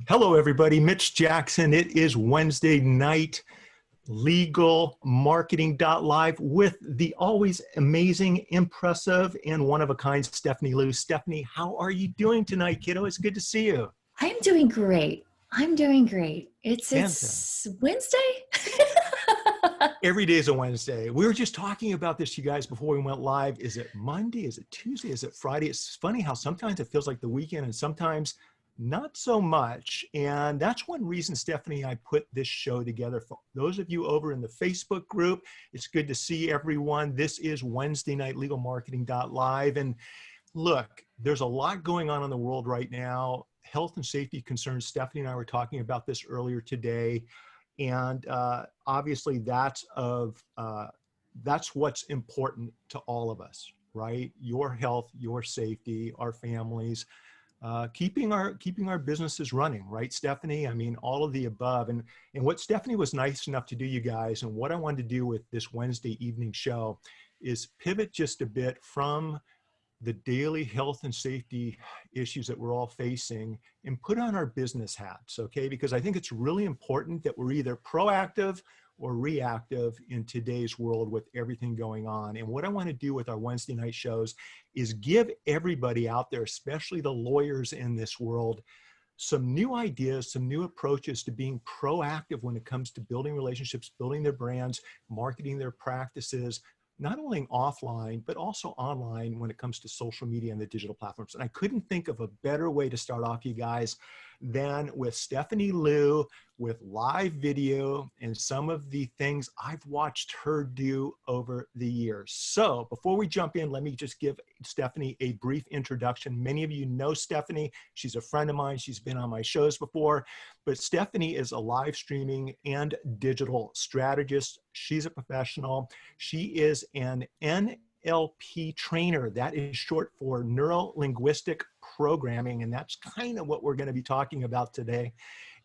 Hello, everybody. Mitch Jackson. It is Wednesday night, Legal Marketing Live with the always amazing, impressive, and one-of-a-kind Stephanie Liu. Stephanie, how are you doing tonight, kiddo? It's good to see you. I'm doing great. I'm doing great. Fantastic. It's Wednesday. Every day is a Wednesday. We were just talking about this, you guys, before we went live. Is it Monday? Is it Tuesday? Is it Friday? It's funny how sometimes it feels like the weekend and sometimes not so much. And that's one reason, Stephanie, I put this show together. For those of you over in the Facebook group, it's good to see everyone. This is Wednesday night Legal Marketing Live. And look, there's a lot going on in the world right now. Health and safety concerns. Stephanie and I were talking about this earlier today. And obviously that's what's important to all of us, right? Your health, your safety, our families, keeping our businesses running, right, Stephanie? I mean, all of the above. And what Stephanie was nice enough to do, you guys, and what I wanted to do with this Wednesday evening show is pivot just a bit from the daily health and safety issues that we're all facing and put on our business hats, okay? Because I think it's really important that we're either proactive or reactive in today's world with everything going on. And what I want to do with our Wednesday night shows is give everybody out there, especially the lawyers in this world, some new ideas, some new approaches to being proactive when it comes to building relationships, building their brands, marketing their practices, not only offline, but also online when it comes to social media and the digital platforms. And I couldn't think of a better way to start off, you guys, than with Stephanie Liu, with live video and some of the things I've watched her do over the years. So before we jump in, let me just give Stephanie a brief introduction. Many of you know Stephanie. She's a friend of mine. She's been on my shows before, but Stephanie is a live streaming and digital strategist. She's a professional. She is an NLP trainer. That is short for Neuro Linguistic Programming, and that's kind of what we're going to be talking about today.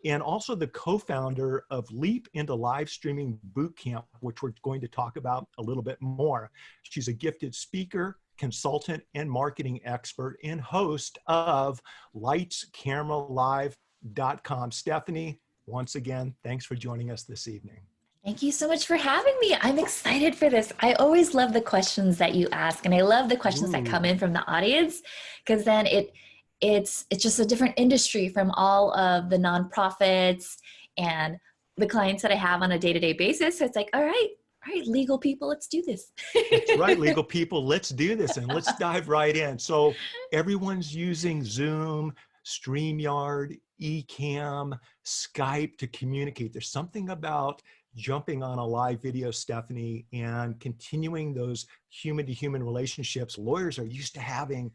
And also the co-founder of Leap into Live Streaming Bootcamp, which we're going to talk about a little bit more. She's a gifted speaker, consultant, and marketing expert, and host of lightscameralive.com. Stephanie, once again, thanks for joining us this evening. Thank you so much for having me. I'm excited for this. I always love the questions that you ask, and I love the questions that come in from the audience, because then it's just a different industry from all of the nonprofits and the clients that I have on a day-to-day basis. So it's like, all right, legal people, let's do this. That's right, legal people, let's do this and let's dive right in. So everyone's using Zoom, StreamYard, Ecamm, Skype to communicate. There's something about jumping on a live video, Stephanie, and continuing those human-to-human relationships lawyers are used to having,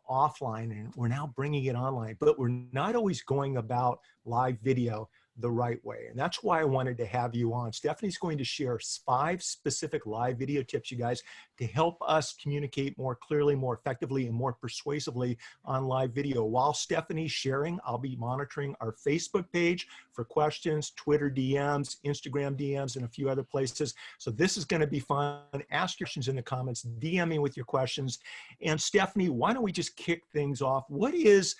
offline, and we're now bringing it online, but we're not always going about live video the right way. And that's why I wanted to have you on. Stephanie's going to share 5 specific live video tips, you guys, to help us communicate more clearly, more effectively, and more persuasively on live video. While Stephanie's sharing, I'll be monitoring our Facebook page for questions, Twitter DMs, Instagram DMs, and a few other places. So this is going to be fun. Ask your questions in the comments, DM me with your questions. And Stephanie, why don't we just kick things off? What is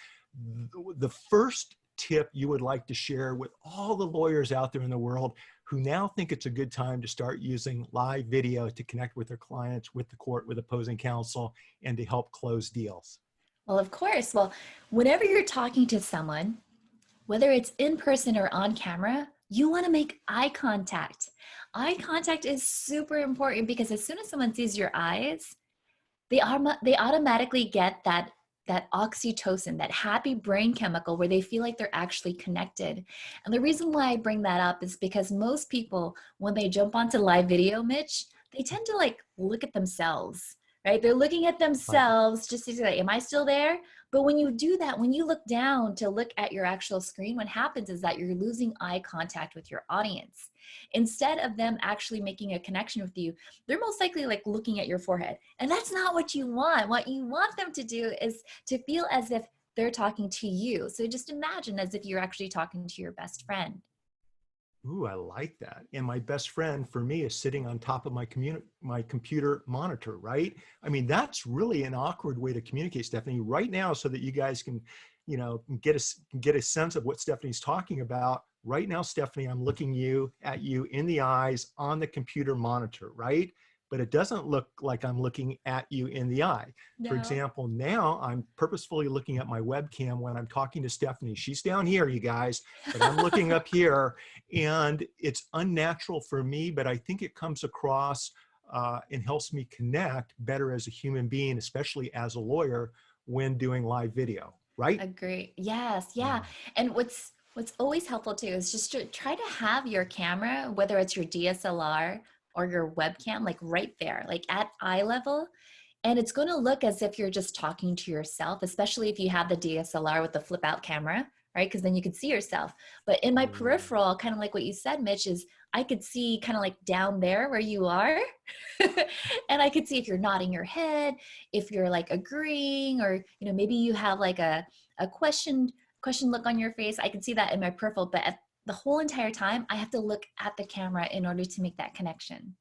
the first tip you would like to share with all the lawyers out there in the world who now think it's a good time to start using live video to connect with their clients, with the court, with opposing counsel, and to help close deals? Well, of course. Well, whenever you're talking to someone, whether it's in person or on camera, you want to make eye contact. Eye contact is super important because as soon as someone sees your eyes, they automatically get that oxytocin, that happy brain chemical where they feel like they're actually connected. And the reason why I bring that up is because most people, when they jump onto live video, Mitch, they tend to look at themselves, right? They're looking at themselves just to say, am I still there? But when you do that, when you look down to look at your actual screen, what happens is that you're losing eye contact with your audience. Instead of them actually making a connection with you, they're most likely looking at your forehead. And that's not what you want. What you want them to do is to feel as if they're talking to you. So just imagine as if you're actually talking to your best friend. Ooh, I like that. And my best friend for me is sitting on top of my computer monitor, right? I mean, that's really an awkward way to communicate, Stephanie, right now, so that you guys can, get a sense of what Stephanie's talking about. Right now, Stephanie, I'm looking at you in the eyes on the computer monitor, right? But it doesn't look like I'm looking at you in the eye. For No. example, now I'm purposefully looking at my webcam when I'm talking to Stephanie. She's down here, you guys, but I'm looking up here, and it's unnatural for me, but I think it comes across and helps me connect better as a human being, especially as a lawyer when doing live video, right? Agree. Yes, Yeah. yeah. And what's always helpful too is just to try to have your camera, whether it's your DSLR or your webcam, like right there, like at eye level. And it's going to look as if you're just talking to yourself, especially if you have the DSLR with the flip out camera, right? Because then you can see yourself. But in my Ooh. peripheral, kind of like what you said, Mitch, is I could see kind of like down there where you are. And I could see if you're nodding your head, if you're like agreeing, or, maybe you have like a question look on your face. I can see that in my peripheral, but at the whole entire time, I have to look at the camera in order to make that connection.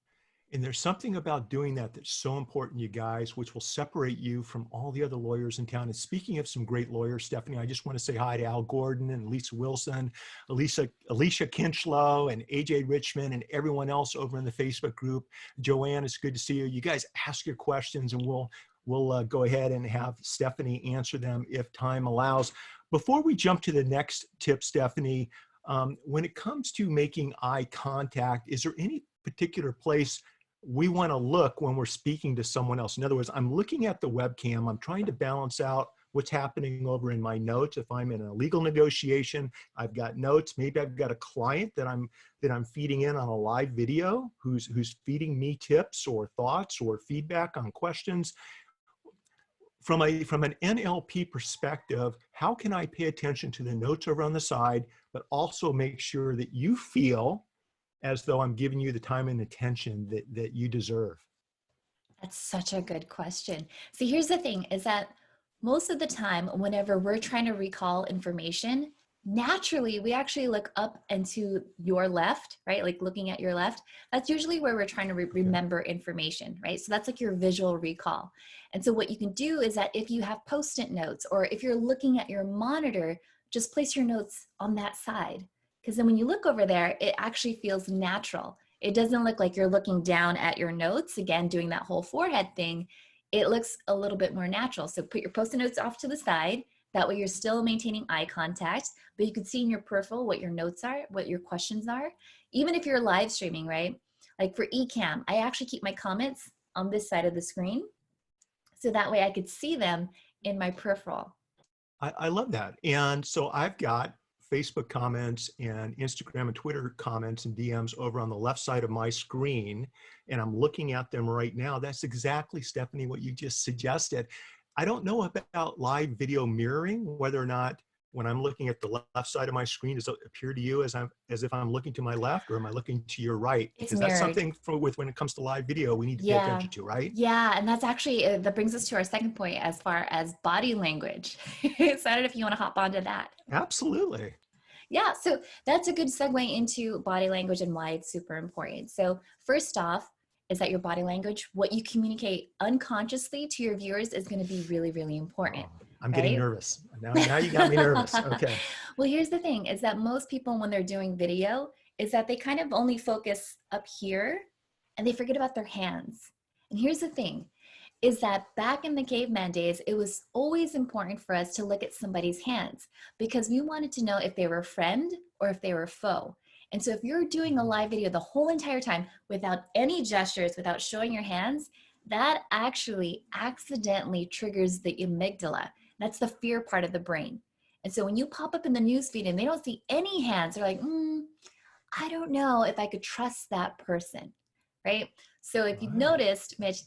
And there's something about doing that that's so important, you guys, which will separate you from all the other lawyers in town. And speaking of some great lawyers, Stephanie, I just want to say hi to Al Gordon and Lisa Wilson, Alicia Kinchlow, and AJ Richmond, and everyone else over in the Facebook group. Joanne, it's good to see you. You guys ask your questions, and we'll go ahead and have Stephanie answer them if time allows. Before we jump to the next tip, Stephanie, when it comes to making eye contact, is there any particular place we want to look when we're speaking to someone else? In other words, I'm looking at the webcam, I'm trying to balance out what's happening over in my notes. If I'm in a legal negotiation, I've got notes. Maybe I've got a client that I'm feeding in on a live video who's feeding me tips or thoughts or feedback on questions. From an NLP perspective, how can I pay attention to the notes over on the side, but also make sure that you feel as though I'm giving you the time and attention that you deserve? That's such a good question. See, here's the thing is that most of the time, whenever we're trying to recall information, naturally we actually look up and to your left, right? Like looking at your left. That's usually where we're trying to remember information, right? So that's like your visual recall. And so what you can do is that if you have Post-it notes or if you're looking at your monitor, just place your notes on that side. Because then when you look over there, it actually feels natural. It doesn't look like you're looking down at your notes, again, doing that whole forehead thing. It looks a little bit more natural. So put your Post-it notes off to the side. That way you're still maintaining eye contact, but you can see in your peripheral what your notes are, what your questions are. Even if you're live streaming, right? Like for eCam, I actually keep my comments on this side of the screen. So that way I could see them in my peripheral. I love that. And so I've got Facebook comments and Instagram and Twitter comments and DMs over on the left side of my screen, and I'm looking at them right now. That's exactly, Stephanie, what you just suggested. I don't know about live video mirroring, whether or not when I'm looking at the left side of my screen, does it appear to you as if I'm looking to my left, or am I looking to your right? It's Because that's mirrored. something when it comes to live video, we need to pay Yeah. attention to, right? Yeah. And that's actually, that brings us to our second point as far as body language. So I don't know if you want to hop onto that. Absolutely. Yeah, so that's a good segue into body language and why it's super important. So first off, is that your body language, what you communicate unconsciously to your viewers is going to be really, really important, Oh, I'm getting right? nervous. Now you got me nervous. Okay. Well, here's the thing is that most people, when they're doing video, is that they kind of only focus up here and they forget about their hands. And here's the thing is that back in the caveman days, it was always important for us to look at somebody's hands because we wanted to know if they were a friend or if they were a foe. And so if you're doing a live video the whole entire time without any gestures, without showing your hands, that actually accidentally triggers the amygdala. That's the fear part of the brain. And so when you pop up in the newsfeed and they don't see any hands, they're like, I don't know if I could trust that person, right? So if you've Right. noticed, Mitch,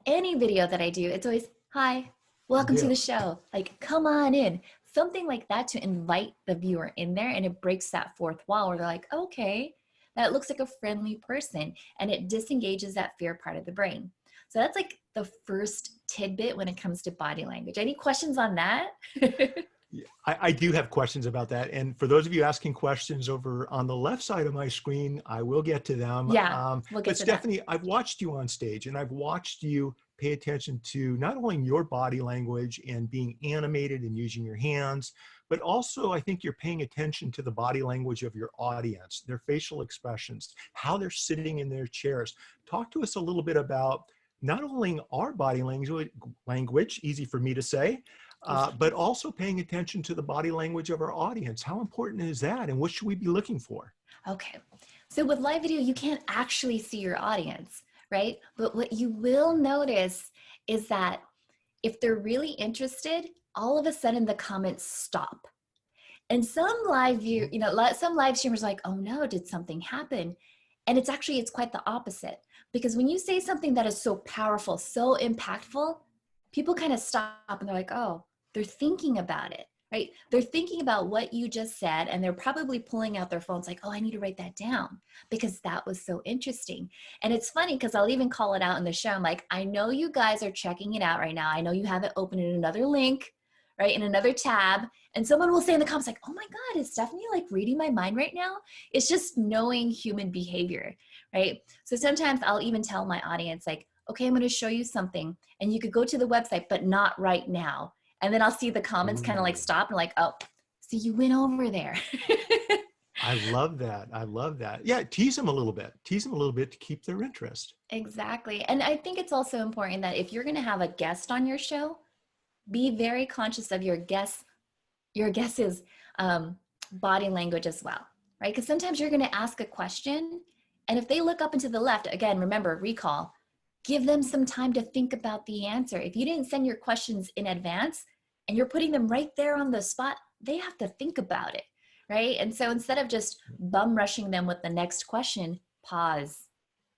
any video that I do, it's always, hi, welcome to Yeah. the show. Like, come on in. Something like that to invite the viewer in there, and it breaks that fourth wall where they're like, okay, that looks like a friendly person, and it disengages that fear part of the brain. So that's like the first tidbit when it comes to body language. Any questions on that? I do have questions about that. And for those of you asking questions over on the left side of my screen, I will get to them. Yeah, we'll get But to that. Stephanie, I've watched you on stage and I've watched you pay attention to not only your body language and being animated and using your hands, but also I think you're paying attention to the body language of your audience, their facial expressions, how they're sitting in their chairs. Talk to us a little bit about not only our body language, easy for me to say, but also paying attention to the body language of our audience. How important is that? And what should we be looking for? Okay. So with live video, you can't actually see your audience, right? But what you will notice is that if they're really interested, all of a sudden the comments stop. And some live view, some live streamers are like, oh no, did something happen? And it's quite the opposite. Because when you say something that is so powerful, so impactful, people kind of stop and they're like, oh, they're thinking about it, right? They're thinking about what you just said, and they're probably pulling out their phones like, oh, I need to write that down because that was so interesting. And it's funny because I'll even call it out in the show. I'm like, I know you guys are checking it out right now. I know you have it open in another link, right? In another tab. And someone will say in the comments like, oh my God, is Stephanie like reading my mind right now? It's just knowing human behavior, right? So sometimes I'll even tell my audience like, okay, I'm going to show you something and you could go to the website, but not right now. And then I'll see the comments kind of like stop and like, oh, so you went over there. I love that. I love that. Yeah, tease them a little bit. Tease them a little bit to keep their interest. Exactly. And I think it's also important that if you're going to have a guest on your show, be very conscious of your guest's body language as well, right? Because sometimes you're going to ask a question, and if they look up and to the left, again, remember, recall, give them some time to think about the answer. If you didn't send your questions in advance and you're putting them right there on the spot, they have to think about it, right? And so instead of just bum rushing them with the next question, pause,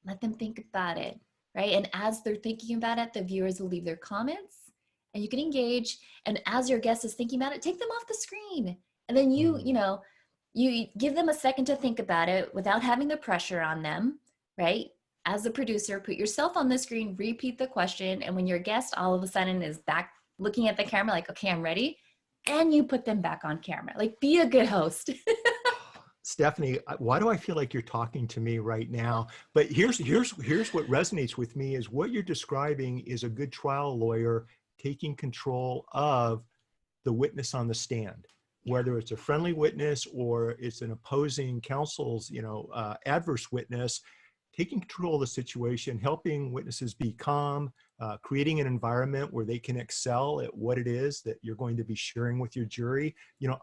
let them think about it, right? And as they're thinking about it, the viewers will leave their comments and you can engage. And as your guest is thinking about it, take them off the screen. And then you give them a second to think about it without having the pressure on them, right? As a producer, put yourself on the screen, repeat the question. And when your guest all of a sudden is back looking at the camera, like, okay, I'm ready. And you put them back on camera. Like, be a good host. Stephanie, why do I feel like you're talking to me right now? But here's what resonates with me is what you're describing is a good trial lawyer taking control of the witness on the stand, whether it's a friendly witness or it's an opposing counsel's, adverse witness, taking control of the situation, helping witnesses be calm, creating an environment where they can excel at what it is that you're going to be sharing with your jury.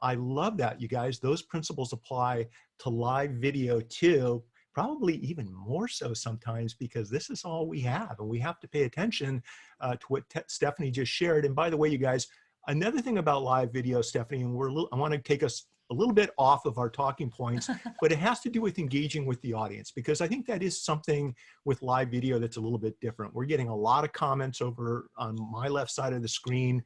I love that, you guys. Those principles apply to live video too, probably even more so sometimes because this is all we have and we have to pay attention to what Stephanie just shared. And by the way, you guys, another thing about live video, Stephanie, and I want to take us a little bit off of our talking points, but it has to do with engaging with the audience, because I think that is something with live video that's a little bit different. We're getting a lot of comments over on my left side of the screen.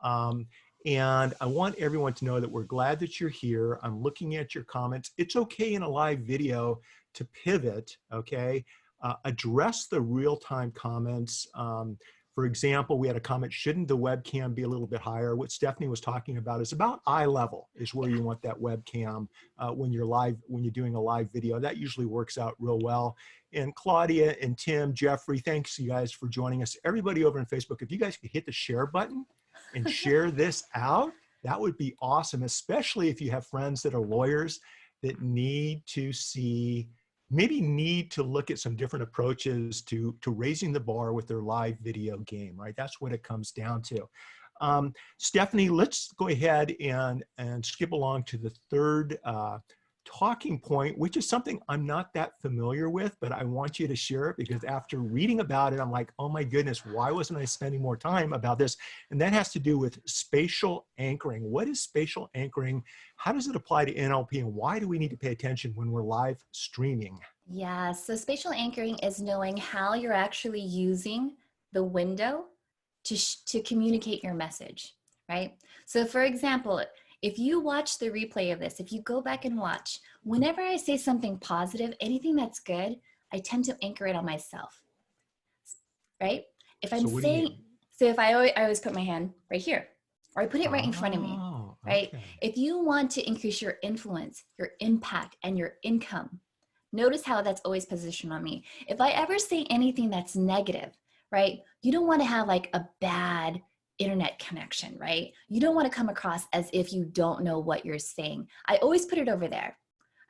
And I want everyone to know that we're glad that you're here. I'm looking at your comments. It's okay in a live video to pivot, okay? Address the real-time comments. For example, we had a comment, shouldn't the webcam be a little bit higher? What Stephanie was talking about is about eye level is where you want that webcam when you're doing a live video. That usually works out real well. And Claudia and Tim, Jeffrey, thanks you guys for joining us. Everybody over on Facebook, if you guys could hit the share button and share this out, that would be awesome, especially if you have friends that are lawyers that need to look at some different approaches to raising the bar with their live video game, right? That's what it comes down to. Stephanie, let's go ahead and skip along to the third talking point, which is something I'm not that familiar with, but I want you to share it because after reading about it, I'm like, oh my goodness, why wasn't I spending more time about this? And that has to do with spatial anchoring. What is spatial anchoring? How does it apply to NLP? And why do we need to pay attention when we're live streaming? Yeah, so spatial anchoring is knowing how you're actually using the window to communicate your message, right? So for example, if you watch the replay of this, if you go back and watch, whenever I say something positive, anything that's good, I tend to anchor it on myself, right? If I'm saying, so if I always put my hand right here, or I put it right in front of me, right? Okay. If you want to increase your influence, your impact, and your income, notice how that's always positioned on me. If I ever say anything that's negative, right? You don't want to have like a bad internet connection, right? You don't want to come across as if you don't know what you're saying. I always put it over there.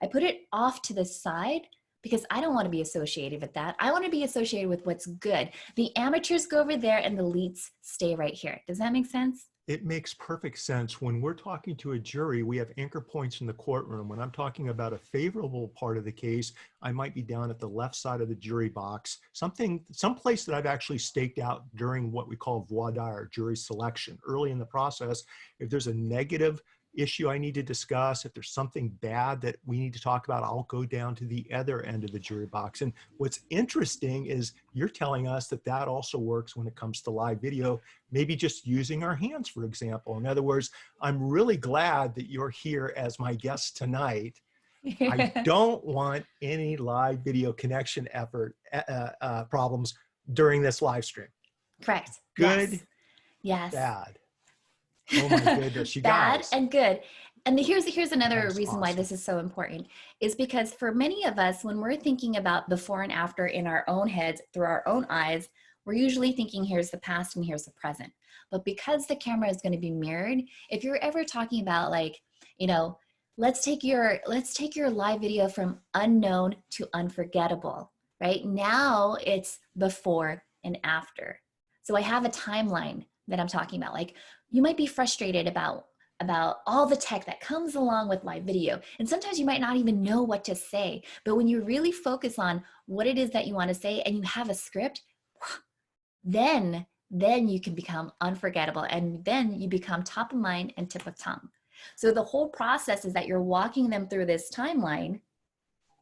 I put it off to the side because I don't want to be associated with that. I want to be associated with what's good. The amateurs go over there and the elites stay right here. Does that make sense? It makes perfect sense. When we're talking to a jury, we have anchor points in the courtroom. When I'm talking about a favorable part of the case, I might be down at the left side of the jury box, someplace that I've actually staked out during what we call voir dire, jury selection. Early in the process, if there's a negative issue I need to discuss, if there's something bad that we need to talk about, I'll go down to the other end of the jury box. And what's interesting is you're telling us that that also works when it comes to live video, maybe just using our hands, for example. In other words, I'm really glad that you're here as my guest tonight. I don't want any live video connection problems during this live stream. Correct. Good, Yes. bad. Oh my goodness, you Bad guys. and good. And here's another That's reason why awesome. this is so important is because for many of us, when we're thinking about before and after in our own heads through our own eyes, we're usually thinking here's the past and here's the present. But because the camera is going to be mirrored, if you're ever talking about like, you know, let's take your live video from unknown to unforgettable, right? Now it's before and after. So I have a timeline that I'm talking about. Like you might be frustrated about all the tech that comes along with live video. And sometimes you might not even know what to say. But when you really focus on what it is that you want to say and you have a script, then you can become unforgettable. And then you become top of mind and tip of tongue. So the whole process is that you're walking them through this timeline.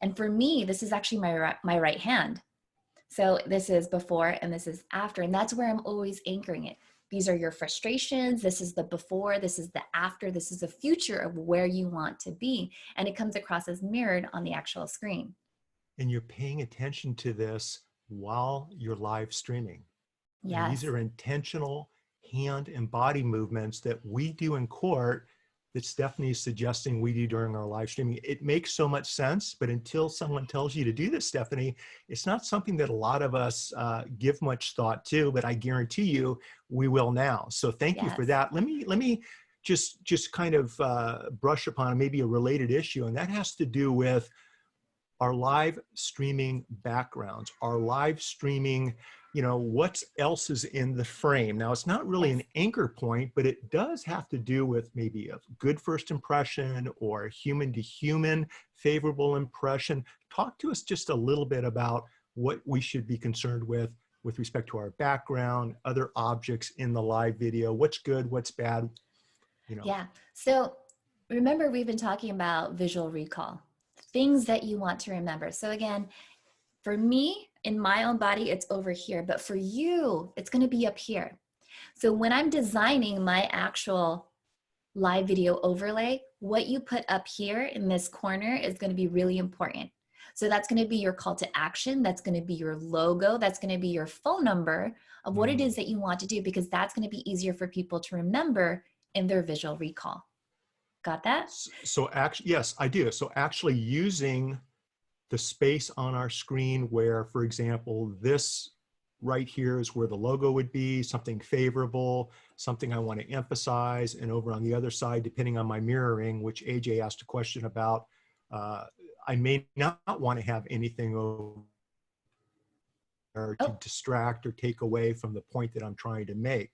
And for me, this is actually my right hand. So this is before and this is after. And that's where I'm always anchoring it. These are your frustrations. This is the before, this is the after, this is the future of where you want to be. And it comes across as mirrored on the actual screen. And you're paying attention to this while you're live streaming. And these Yes. are intentional hand and body movements that we do in court that Stephanie is suggesting we do during our live streaming. It makes so much sense, but until someone tells you to do this, Stephanie, it's not something that a lot of us give much thought to, but I guarantee you we will now. So thank you for Yes. that. Let me just kind of brush upon maybe a related issue, and that has to do with our live streaming backgrounds, our live streaming, what else is in the frame. Now, it's not really an anchor point, but it does have to do with maybe a good first impression or a human to human favorable impression. Talk to us just a little bit about what we should be concerned with respect to our background, other objects in the live video, what's good, what's bad, Yeah. So remember, we've been talking about visual recall, things that you want to remember. So again, for me, in my own body, it's over here, but for you, it's going to be up here. So when I'm designing my actual live video overlay, what you put up here in this corner is going to be really important. So that's going to be your call to action. That's going to be your logo. That's going to be your phone number of what it is that you want to do, because that's going to be easier for people to remember in their visual recall. Got that? So actually, yes, I do. So actually using the space on our screen where, for example, this right here is where the logo would be, something favorable, something I want to emphasize. And over on the other side, depending on my mirroring, which AJ asked a question about, I may not want to have anything over to distract or take away from the point that I'm trying to make.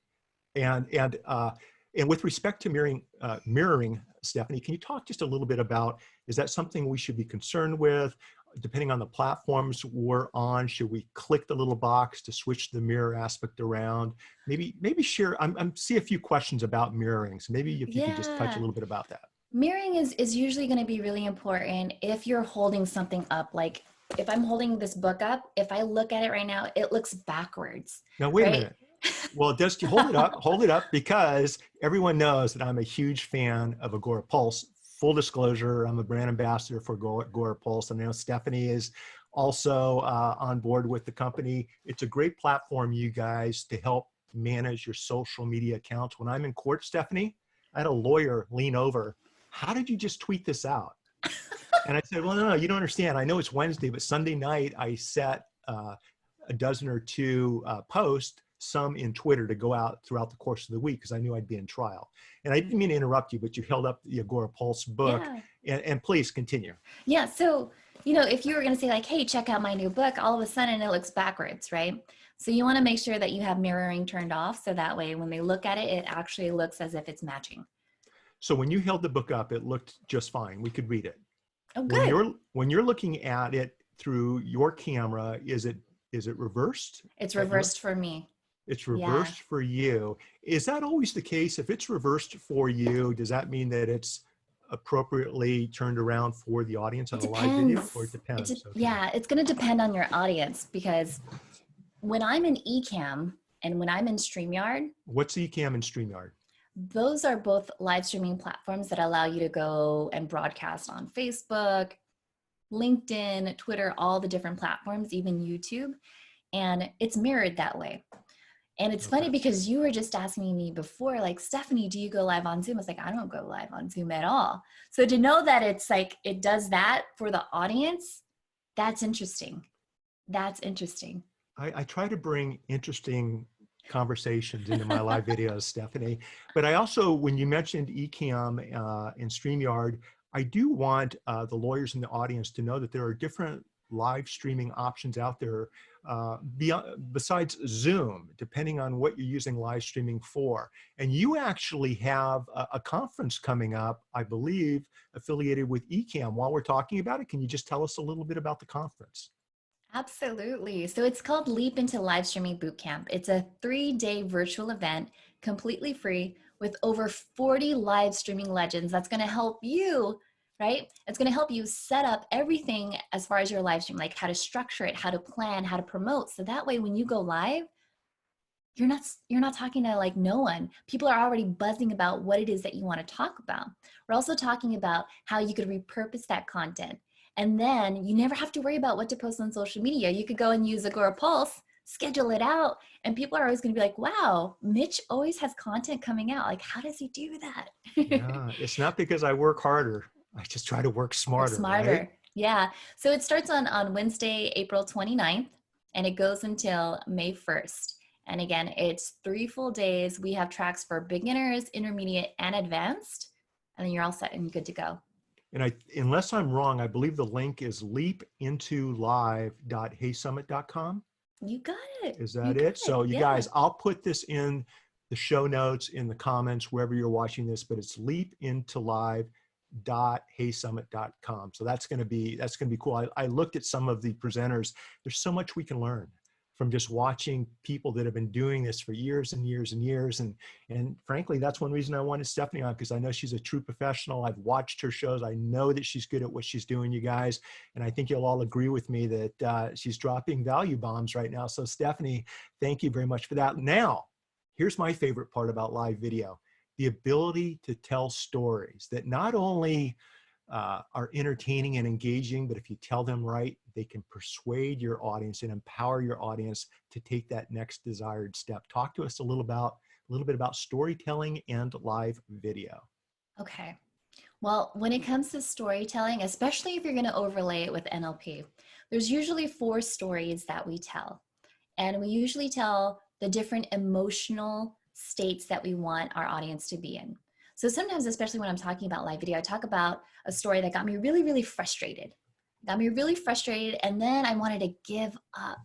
And with respect to mirroring, Stephanie, can you talk just a little bit about, is that something we should be concerned with? Depending on the platforms we're on, should we click the little box to switch the mirror aspect around? Maybe share, I'm see a few questions about mirroring. So maybe if you could just touch a little bit about that. Mirroring is usually going to be really important if you're holding something up. Like if I'm holding this book up, if I look at it right now, it looks backwards. Now, wait a right? minute. Well, just hold it up, because everyone knows that I'm a huge fan of Agora Pulse. Full disclosure, I'm a brand ambassador for Agora Pulse. And I know Stephanie is also on board with the company. It's a great platform, you guys, to help manage your social media accounts. When I'm in court, Stephanie, I had a lawyer lean over. How did you just tweet this out? And I said, well, no, you don't understand. I know it's Wednesday, but Sunday night I set a dozen or two posts, some in Twitter, to go out throughout the course of the week because I knew I'd be in trial. And I didn't mean to interrupt you, but you held up the Agora Pulse book, and please continue. Yeah. So, if you were going to say like, hey, check out my new book, all of a sudden it looks backwards, right? So you want to make sure that you have mirroring turned off. So that way, when they look at it, it actually looks as if it's matching. So when you held the book up, it looked just fine. We could read it. Oh, good. When you're looking at it through your camera, is it reversed? It's reversed for me. It's reversed for you. Is that always the case? If it's reversed for you, does that mean that it's appropriately turned around for the audience on a live video, or it depends? Yeah, it's going to depend on your audience, because when I'm in Ecamm and when I'm in StreamYard. What's Ecamm and StreamYard? Those are both live streaming platforms that allow you to go and broadcast on Facebook, LinkedIn, Twitter, all the different platforms, even YouTube. And it's mirrored that way. And it's funny because you were just asking me before, like, Stephanie, do you go live on Zoom? I was like, I don't go live on Zoom at all. So to know that it's like, it does that for the audience, that's interesting. That's interesting. I try to bring interesting conversations into my live videos, Stephanie. But I also, when you mentioned Ecamm and StreamYard, I do want the lawyers in the audience to know that there are different live streaming options out there besides Zoom, depending on what you're using live streaming for. And you actually have a conference coming up, I believe, affiliated with Ecamm. While we're talking about it, can you just tell us a little bit about the conference? Absolutely. So it's called Leap into Live Streaming Bootcamp. It's a 3-day virtual event, completely free, with over 40 live streaming legends. That's going to help you, right? It's going to help you set up everything as far as your live stream, like how to structure it, how to plan, how to promote. So that way, when you go live, you're not talking to like no one. People are already buzzing about what it is that you want to talk about. We're also talking about how you could repurpose that content. And then you never have to worry about what to post on social media. You could go and use Agora Pulse, schedule it out, and people are always going to be like, wow, Mitch always has content coming out. Like, how does he do that? Yeah, it's not because I work harder. I just try to work smarter. Right? Yeah. So it starts on Wednesday, April 29th, and it goes until May 1st. And again, it's 3 full days. We have tracks for beginners, intermediate, and advanced. And then you're all set and good to go. And unless I'm wrong, I believe the link is leapintolive.heysummit.com. You got it. Is that it? So you guys, I'll put this in the show notes, in the comments, wherever you're watching this, but it's leapintolive.heysummit.com. So that's going to be cool. I looked at some of the presenters. There's so much we can learn from just watching people that have been doing this for years and years and years. And frankly, that's one reason I wanted Stephanie on, because I know she's a true professional. I've watched her shows. I know that she's good at what she's doing, you guys. And I think you'll all agree with me that she's dropping value bombs right now. So Stephanie, thank you very much for that. Now, here's my favorite part about live video: the ability to tell stories that not only are entertaining and engaging, but if you tell them right, they can persuade your audience and empower your audience to take that next desired step. Talk to us a little bit about storytelling and live video. Okay. Well, when it comes to storytelling, especially if you're going to overlay it with NLP, there's usually 4 stories that we tell. And we usually tell the different emotional states that we want our audience to be in. So sometimes, especially when I'm talking about live video, I talk about a story that got me really, really frustrated. And then I wanted to give up.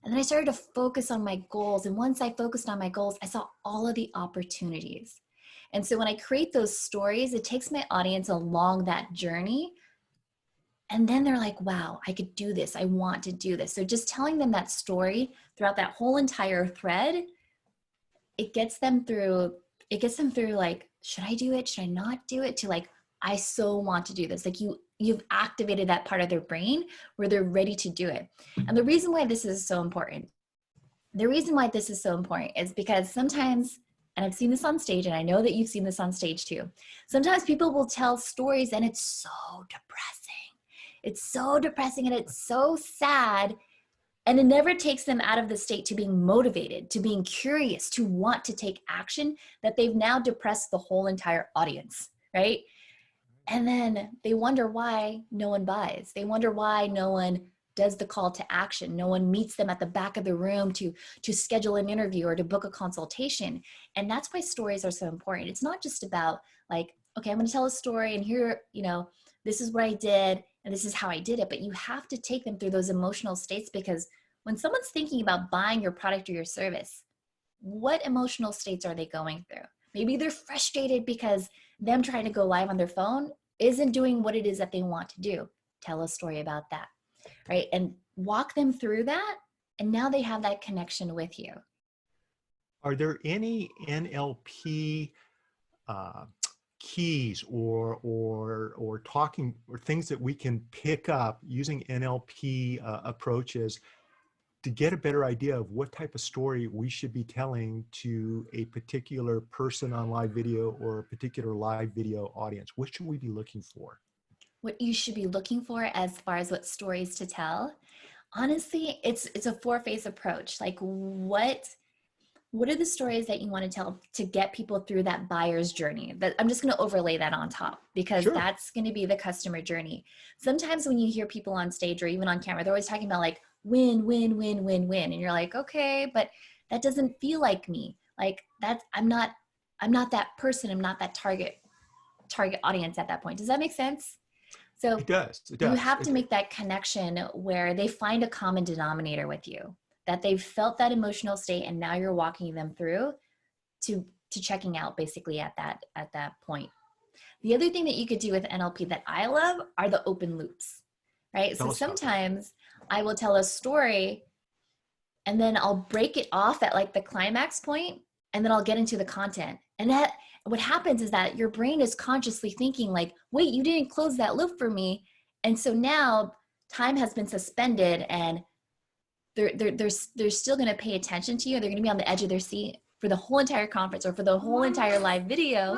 And then I started to focus on my goals. And once I focused on my goals, I saw all of the opportunities. And so when I create those stories, it takes my audience along that journey. And then they're like, wow, I could do this. I want to do this. So just telling them that story throughout that whole entire thread, it gets them through like, should I do it? Should I not do it? To like, I so want to do this. Like you've activated that part of their brain where they're ready to do it. And the reason why this is so important is because sometimes, and I've seen this on stage, and I know that you've seen this on stage too, sometimes people will tell stories and it's so depressing. It's so depressing and it's so sad. And it never takes them out of the state to being motivated, to being curious, to want to take action, that they've now depressed the whole entire audience, right? And then they wonder why no one buys. They wonder why no one does the call to action. No one meets them at the back of the room to schedule an interview or to book a consultation. And that's why stories are so important. It's not just about like, okay, I'm going to tell a story and here, this is what I did and this is how I did it. But you have to take them through those emotional states, because when someone's thinking about buying your product or your service, what emotional states are they going through? Maybe they're frustrated because them trying to go live on their phone isn't doing what it is that they want to do. Tell a story about that, right? And walk them through that. And now they have that connection with you. Are there any NLP keys or talking or things that we can pick up using NLP approaches to get a better idea of what type of story we should be telling to a particular person on live video or a particular live video audience? What should we be looking for? What you should be looking for as far as what stories to tell? Honestly, it's a four-phase approach. Like what are the stories that you want to tell to get people through that buyer's journey? That I'm just going to overlay that on top, because Sure. that's going to be the customer journey. Sometimes when you hear people on stage or even on camera, they're always talking about like win, win, win, win, win. And you're like, okay, but that doesn't feel like me. Like that's, I'm not that person. I'm not that target audience at that point. Does that make sense? So It does. It you does. have to make that connection where they find a common denominator with you, that they've felt that emotional state and now you're walking them through to checking out basically at that point. The other thing that you could do with NLP that I love are the open loops, right? Tell So us about that. sometimes I will tell a story and then I'll break it off at like the climax point and then I'll get into the content. And that what happens is that your brain is consciously thinking like, wait, you didn't close that loop for me. And so now time has been suspended and they're still going to pay attention to you. They're going to be on the edge of their seat for the whole entire conference or for the whole entire live video.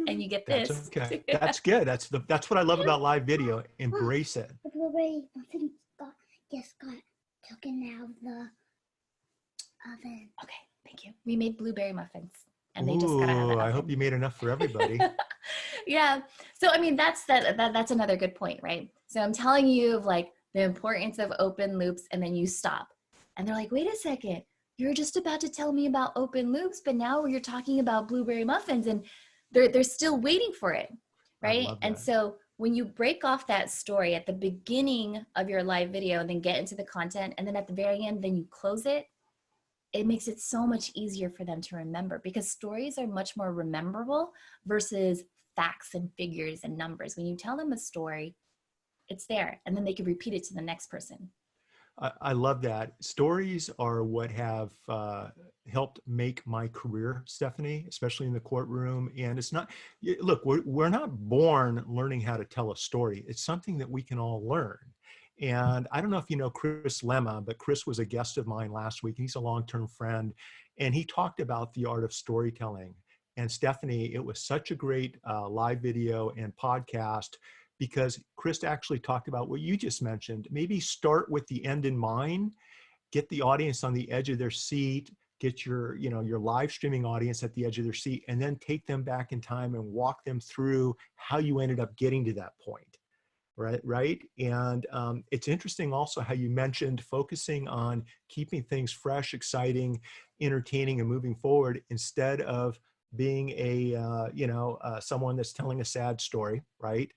And you get That's this. okay. That's good. That's what I love about live video. Embrace it. The blueberry muffin just got taken out of the oven. Okay, thank you. We made blueberry muffins and they just got out of the oven. I hope you made enough for everybody. Yeah. So, I mean, that's another good point, right? So I'm telling you of like the importance of open loops, and then you stop and they're like, wait a second, you're just about to tell me about open loops, but now you're talking about blueberry muffins, and they're still waiting for it. Right. And so when you break off that story at the beginning of your live video and then get into the content, and then at the very end, then you close it, it makes it so much easier for them to remember, because stories are much more rememberable versus facts and figures and numbers. When you tell them a story, it's there, and then they can repeat it to the next person. I love that. Stories are what have helped make my career, Stephanie, especially in the courtroom. And it's not, look, we're not born learning how to tell a story. It's something that we can all learn. And I don't know if you know Chris Lemma, but Chris was a guest of mine last week. He's a long-term friend, and he talked about the art of storytelling. And Stephanie, it was such a great live video and podcast, because Chris actually talked about what you just mentioned. Maybe start with the end in mind, get the audience on the edge of their seat, get your live streaming audience at the edge of their seat, and then take them back in time and walk them through how you ended up getting to that point. Right. And it's interesting also how you mentioned focusing on keeping things fresh, exciting, entertaining, and moving forward, instead of being someone that's telling a sad story, right?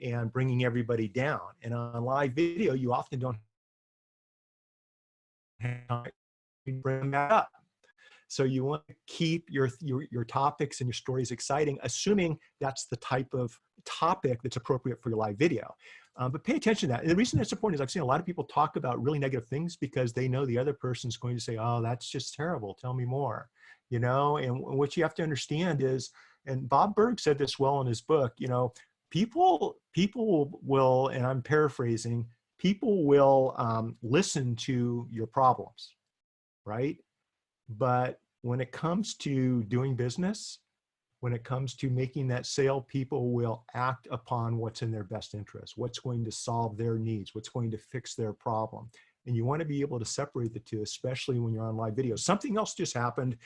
And bringing everybody down. And on live video, you often don't have time to bring them back up. So you want to keep your topics and your stories exciting, assuming that's the type of topic that's appropriate for your live video. But pay attention to that. And the reason that's important is I've seen a lot of people talk about really negative things because they know the other person's going to say, oh, that's just terrible. Tell me more. And what you have to understand is, and Bob Berg said this well in his book, people will, and I'm paraphrasing, people will listen to your problems, right? But when it comes to doing business, when it comes to making that sale, people will act upon what's in their best interest, what's going to solve their needs, what's going to fix their problem. And you want to be able to separate the two, especially when you're on live video. Something else just happened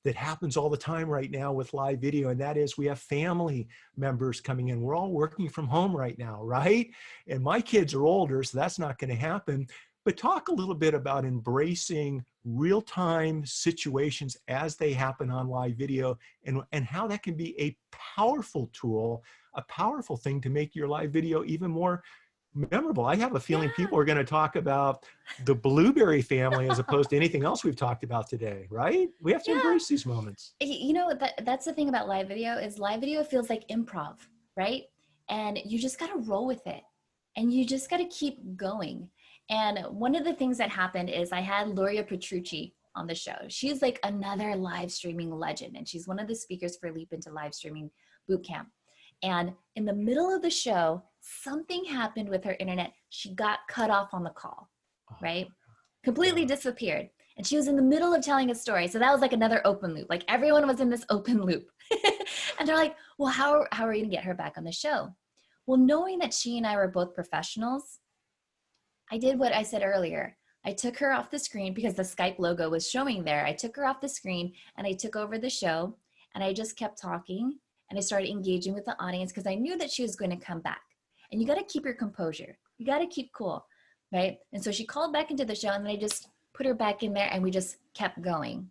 that happens all the time right now with live video, and that is we have family members coming in. We're all working from home right now, right? And my kids are older, so that's not going to happen. But talk a little bit about embracing real-time situations as they happen on live video, and how that can be a powerful tool, a powerful thing to make your live video even more memorable. I have a feeling people are going to talk about the blueberry family as opposed to anything else we've talked about today, right? We have to embrace these moments. You know, that's the thing about live video is live video feels like improv, right? And you just got to roll with it, and you just got to keep going. And one of the things that happened is I had Luria Petrucci on the show. She's like another live streaming legend, and she's one of the speakers for Leap Into Live Streaming Bootcamp. And in the middle of the show, something happened with her internet. She got cut off on the call, right? Completely disappeared. And she was in the middle of telling a story. So that was like another open loop. Like everyone was in this open loop. And they're like, well, how are we gonna get her back on the show? Well, knowing that she and I were both professionals, I did what I said earlier. I took her off the screen because the Skype logo was showing there. I took her off the screen and I took over the show, and I just kept talking. And I started engaging with the audience because I knew that she was going to come back. And you got to keep your composure. You got to keep cool, right? And so she called back into the show, and then I just put her back in there, and we just kept going.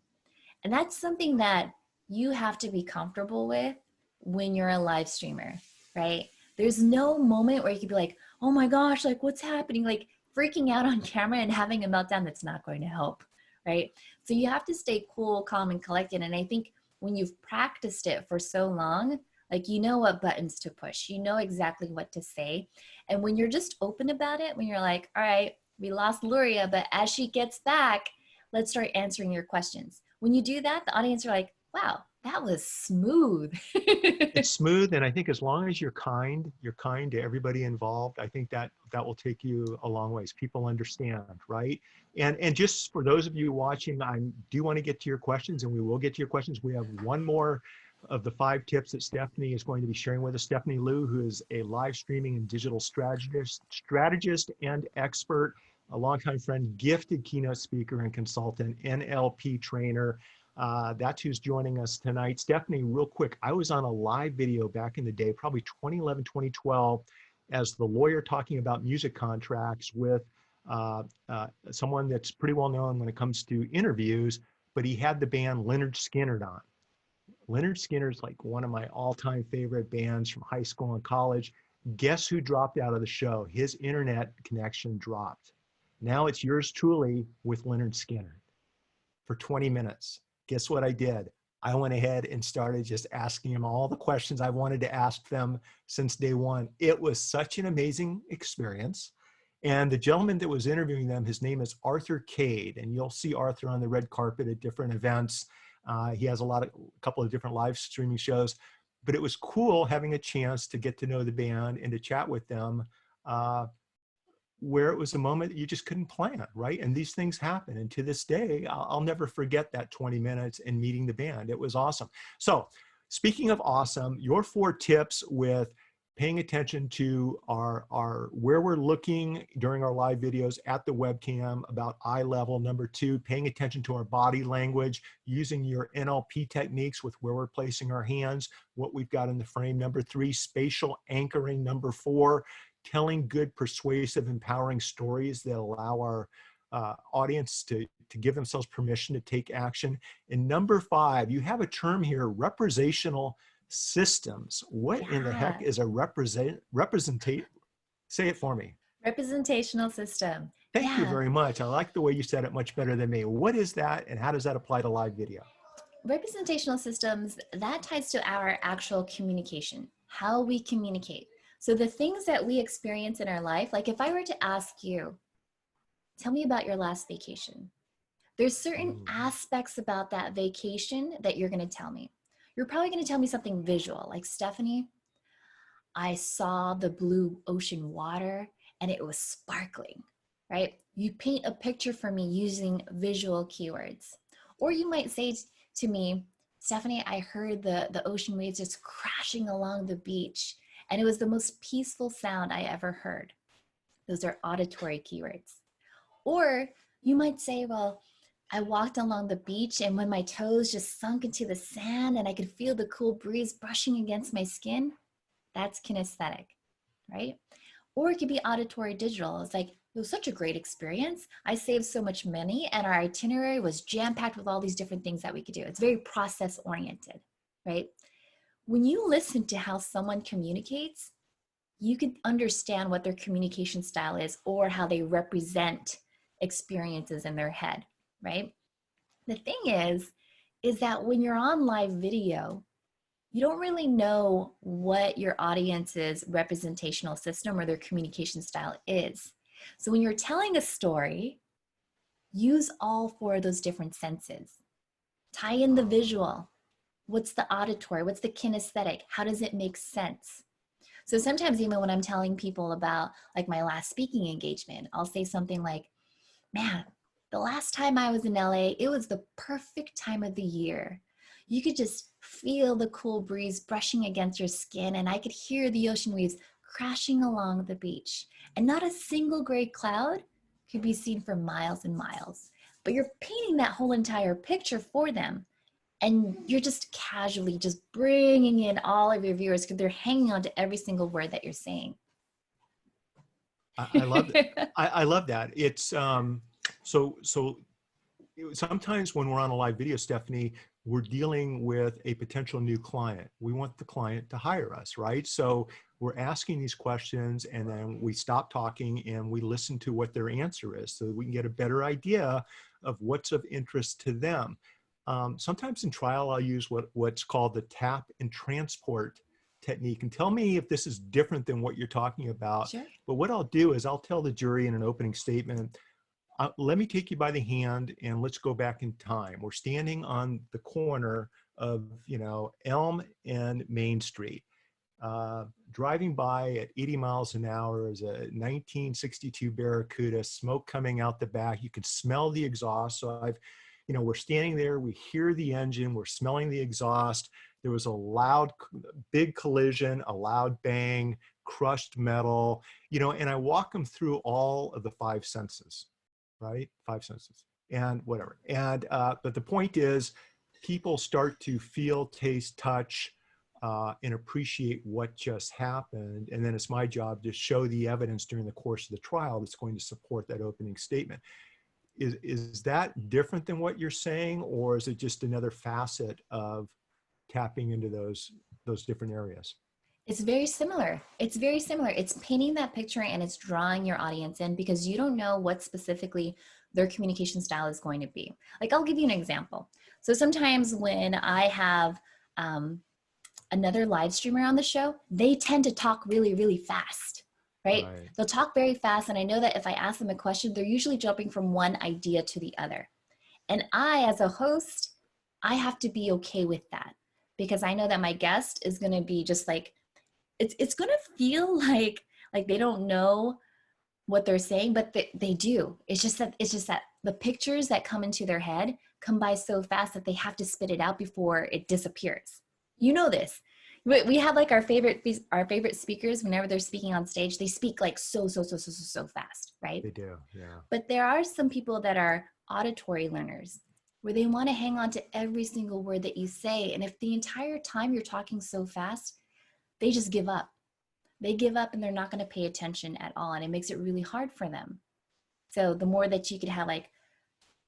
And that's something that you have to be comfortable with when you're a live streamer, right? There's no moment where you could be like, oh my gosh, like what's happening? Like freaking out on camera and having a meltdown. That's not going to help, right? So you have to stay cool, calm, and collected. And I think when you've practiced it for so long, like you know what buttons to push, you know exactly what to say. And when you're just open about it, when you're like, all right, we lost Luria, but as she gets back, let's start answering your questions. When you do that, the audience are like, wow, that was smooth. It's smooth, and I think as long as you're kind to everybody involved, I think that will take you a long ways. People understand, right? And just for those of you watching, I do want to get to your questions, and we will get to your questions. We have one more of the 5 tips that Stephanie is going to be sharing with us. Stephanie Liu, who is a live streaming and digital strategist and expert, a longtime friend, gifted keynote speaker and consultant, NLP trainer. That's who's joining us tonight. Stephanie, real quick, I was on a live video back in the day, probably 2011, 2012, as the lawyer talking about music contracts with someone that's pretty well known when it comes to interviews, but he had the band Lynyrd Skynyrd on. Lynyrd Skynyrd's like one of my all-time favorite bands from high school and college. Guess who dropped out of the show? His internet connection dropped. Now it's yours truly with Lynyrd Skynyrd for 20 minutes. Guess what I did? I went ahead and started just asking him all the questions I wanted to ask them since day one. It was such an amazing experience. And the gentleman that was interviewing them, his name is Arthur Cade, and you'll see Arthur on the red carpet at different events. He has a couple of different live streaming shows, but it was cool having a chance to get to know the band and to chat with them, where it was a moment that you just couldn't plan, right? And these things happen. And to this day, I'll never forget that 20 minutes and meeting the band. It was awesome. So speaking of awesome, your 4 tips with paying attention to our where we're looking during our live videos at the webcam, about eye level. Number 2, paying attention to our body language, using your NLP techniques with where we're placing our hands, what we've got in the frame. Number 3, spatial anchoring. Number 4, telling good, persuasive, empowering stories that allow our audience to give themselves permission to take action. And number 5, you have a term here, representational systems. What in the heck is a representate? Say it for me. Representational system. Thank you very much. I like the way you said it much better than me. What is that, and how does that apply to live video? Representational systems, that ties to our actual communication, how we communicate. So the things that we experience in our life, like if I were to ask you, tell me about your last vacation. There's certain aspects about that vacation that you're going to tell me. You're probably going to tell me something visual, like, Stephanie, I saw the blue ocean water and it was sparkling, right? You paint a picture for me using visual keywords. Or you might say to me, Stephanie, I heard the ocean waves just crashing along the beach, and it was the most peaceful sound I ever heard. Those are auditory keywords. Or you might say, well, I walked along the beach and when my toes just sunk into the sand and I could feel the cool breeze brushing against my skin, that's kinesthetic, right? Or it could be auditory digital. It's like, it was such a great experience. I saved so much money and our itinerary was jam-packed with all these different things that we could do. It's very process oriented, right? When you listen to how someone communicates, you can understand what their communication style is or how they represent experiences in their head, right? The thing is that when you're on live video, you don't really know what your audience's representational system or their communication style is. So when you're telling a story, use all four of those different senses. Tie in the visual. What's the auditory? What's the kinesthetic? How does it make sense? So sometimes even when I'm telling people about like my last speaking engagement, I'll say something like, man, the last time I was in LA, it was the perfect time of the year. You could just feel the cool breeze brushing against your skin and I could hear the ocean waves crashing along the beach. And not a single gray cloud could be seen for miles and miles. But you're painting that whole entire picture for them. And you're just casually just bringing in all of your viewers because they're hanging on to every single word that you're saying. I love that. I love that. It's so sometimes when we're on a live video, Stephanie, we're dealing with a potential new client. We want the client to hire us, right? So we're asking these questions and then we stop talking and we listen to what their answer is so that we can get a better idea of what's of interest to them. Sometimes in trial, I'll use what's called the tap and transport technique. And tell me if this is different than what you're talking about. Sure. But what I'll do is I'll tell the jury in an opening statement, let me take you by the hand and let's go back in time. We're standing on the corner of, Elm and Main Street. Driving by at 80 miles an hour is a 1962 Barracuda, smoke coming out the back. You can smell the exhaust. So we're standing there, we hear the engine, we're smelling the exhaust. There was a loud, big collision, a loud bang, crushed metal, and I walk them through all of the five senses, right? Five senses and whatever. And, but the point is people start to feel, taste, touch, and appreciate what just happened. And then it's my job to show the evidence during the course of the trial that's going to support that opening statement. Is that different than what you're saying, or is it just another facet of tapping into those different areas? It's very similar. It's very similar. It's painting that picture and it's drawing your audience in because you don't know what specifically their communication style is going to be. Like, I'll give you an example. So sometimes when I have another live streamer on the show, they tend to talk really, really fast. Right? They'll talk very fast. And I know that if I ask them a question, they're usually jumping from one idea to the other. And I, as a host, I have to be okay with that because I know that my guest is going to be just like, it's going to feel like they don't know what they're saying, but they do. It's just that the pictures that come into their head come by so fast that they have to spit it out before it disappears. You know this. We have like our favorite speakers, whenever they're speaking on stage, they speak like so fast, right? They do, yeah. But there are some people that are auditory learners where they want to hang on to every single word that you say. And if the entire time you're talking so fast, they just give up. They give up and they're not going to pay attention at all. And it makes it really hard for them. So the more that you could have like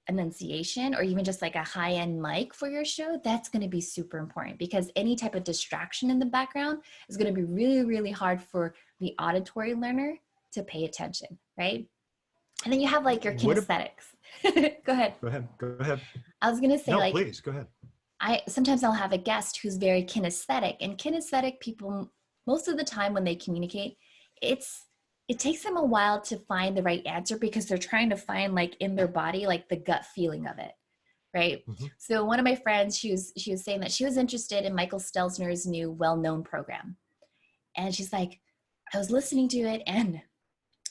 enunciation or even just like a high-end mic for your show, that's going to be super important because any type of distraction in the background is going to be really, really hard for the auditory learner to pay attention, right? And then you have like your kinesthetics. Go ahead. Go ahead. I was going to say, no, please, go ahead. Sometimes I'll have a guest who's very kinesthetic, and kinesthetic people, most of the time when they communicate, it takes them a while to find the right answer because they're trying to find like in their body, like the gut feeling of it. Right. Mm-hmm. So one of my friends, she was saying that she was interested in Michael Stelzner's new well-known program. And she's like, I was listening to it and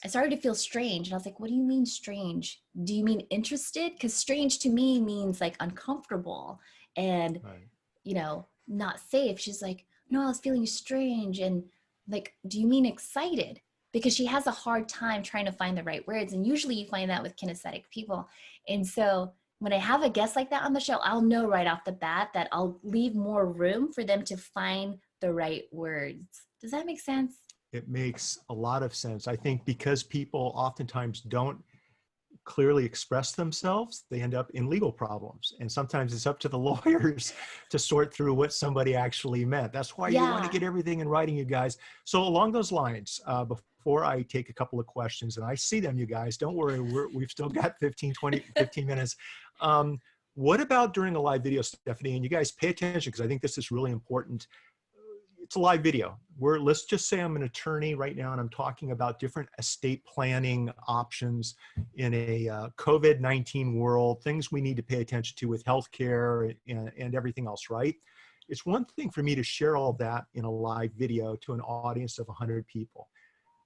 I started to feel strange. And I was like, what do you mean strange? Do you mean interested? Because strange to me means like uncomfortable and, right, not safe. She's like, no, I was feeling strange. And like, do you mean excited? because she has a hard time trying to find the right words. And usually you find that with kinesthetic people. And so when I have a guest like that on the show, I'll know right off the bat that I'll leave more room for them to find the right words. Does that make sense? It makes a lot of sense. I think because people oftentimes don't clearly express themselves, they end up in legal problems. And sometimes it's up to the lawyers to sort through what somebody actually meant. That's why you want to get everything in writing, you guys. So along those lines, before I take a couple of questions, and I see them, you guys, don't worry, we've still got 15 minutes. What about during a live video, Stephanie? And you guys pay attention, because I think this is really important. It's a live video. Let's just say I'm an attorney right now and I'm talking about different estate planning options in a COVID-19 world, things we need to pay attention to with healthcare and everything else, right? It's one thing for me to share all of that in a live video to an audience of 100 people.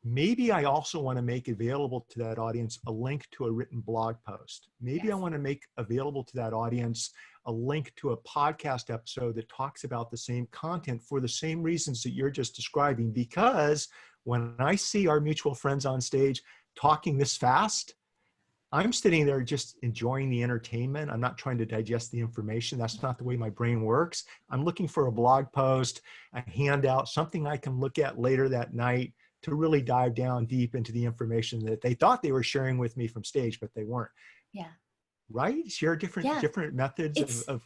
Maybe I also want to make available to that audience a link to a written blog post. Maybe I want to make available to that audience a link to a podcast episode that talks about the same content for the same reasons that you're just describing. Because when I see our mutual friends on stage talking this fast, I'm sitting there just enjoying the entertainment. I'm not trying to digest the information. That's not the way my brain works. I'm looking for a blog post, a handout, something I can look at later that night to really dive down deep into the information that they thought they were sharing with me from stage, but they weren't. Yeah. Right? Share different methods of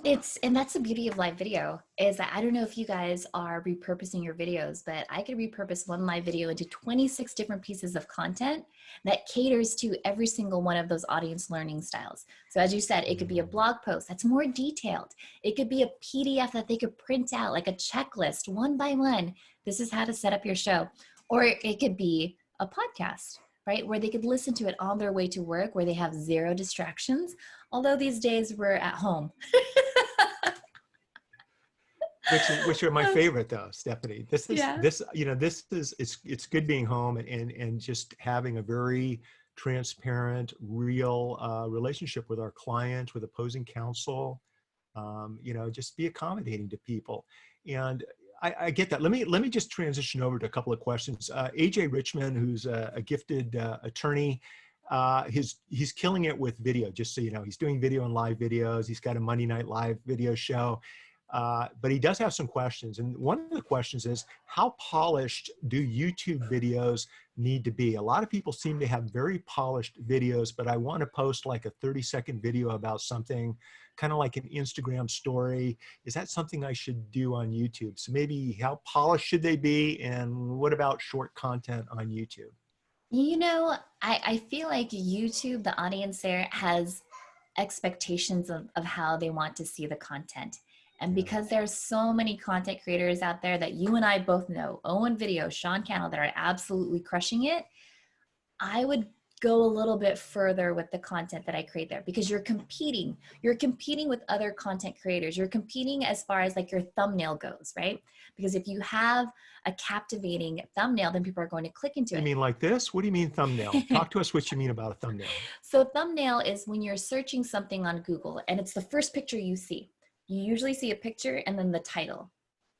And that's the beauty of live video, is that I don't know if you guys are repurposing your videos, but I could repurpose one live video into 26 different pieces of content that caters to every single one of those audience learning styles. So as you said, it could be a blog post that's more detailed. It could be a PDF that they could print out, like a checklist, one by one. This is how to set up your show. Or it could be a podcast, right? Where they could listen to it on their way to work, where they have zero distractions. Although these days we're at home. which are my favorite though, Stephanie. This is it's good being home and just having a very transparent, real relationship with our client, with opposing counsel. Just be accommodating to people. And I get that. Let me just transition over to a couple of questions. AJ Richmond, who's a gifted attorney, he's killing it with video. Just so you know, he's doing video and live videos. He's got a Monday Night Live video show. But he does have some questions. And one of the questions is, how polished do YouTube videos need to be? A lot of people seem to have very polished videos, but I want to post like a 30-second video about something, kind of like an Instagram story. Is that something I should do on YouTube? So maybe how polished should they be? And what about short content on YouTube? I feel like YouTube, the audience there, has expectations of how they want to see the content. And because there's so many content creators out there that you and I both know, Owen Video, Sean Cannell, that are absolutely crushing it, I would go a little bit further with the content that I create there, because you're competing with other content creators. You're competing as far as like your thumbnail goes, right? Because if you have a captivating thumbnail, then people are going to click into it. You mean like this? What do you mean thumbnail? Talk to us what you mean about a thumbnail. So thumbnail is when you're searching something on Google and it's the first picture you see. You usually see a picture and then the title,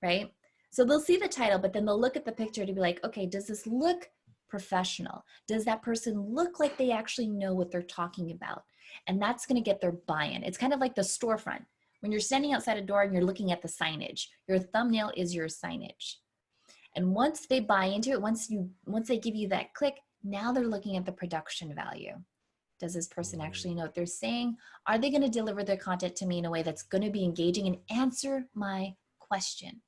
right? So they'll see the title, but then they'll look at the picture to be like, okay, does this look professional? Does that person look like they actually know what they're talking about? And that's going to get their buy-in. It's kind of like the storefront. When you're standing outside a door and you're looking at the signage, your thumbnail is your signage. And once they buy into it, once they give you that click, now they're looking at the production value. Does this person actually know what they're saying? Are they going to deliver their content to me in a way that's going to be engaging and answer my question,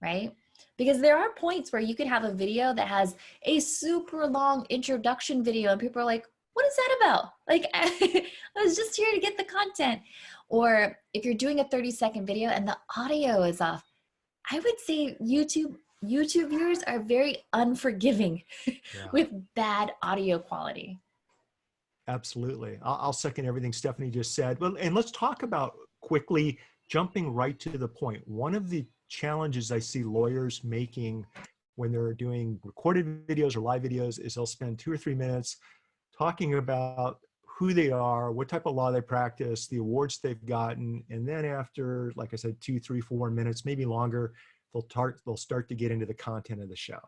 right? Because there are points where you could have a video that has a super long introduction video and people are like, what is that about? Like, I was just here to get the content. Or if you're doing a 30-second video and the audio is off, I would say YouTube viewers are very unforgiving with bad audio quality. Absolutely. I'll second everything Stephanie just said. Well, and let's talk about quickly, jumping right to the point. One of the challenges I see lawyers making when they're doing recorded videos or live videos is they'll spend 2 or 3 minutes talking about who they are, what type of law they practice, the awards they've gotten. And then after, like I said, 2, 3, 4 minutes, maybe longer, they'll start to get into the content of the show.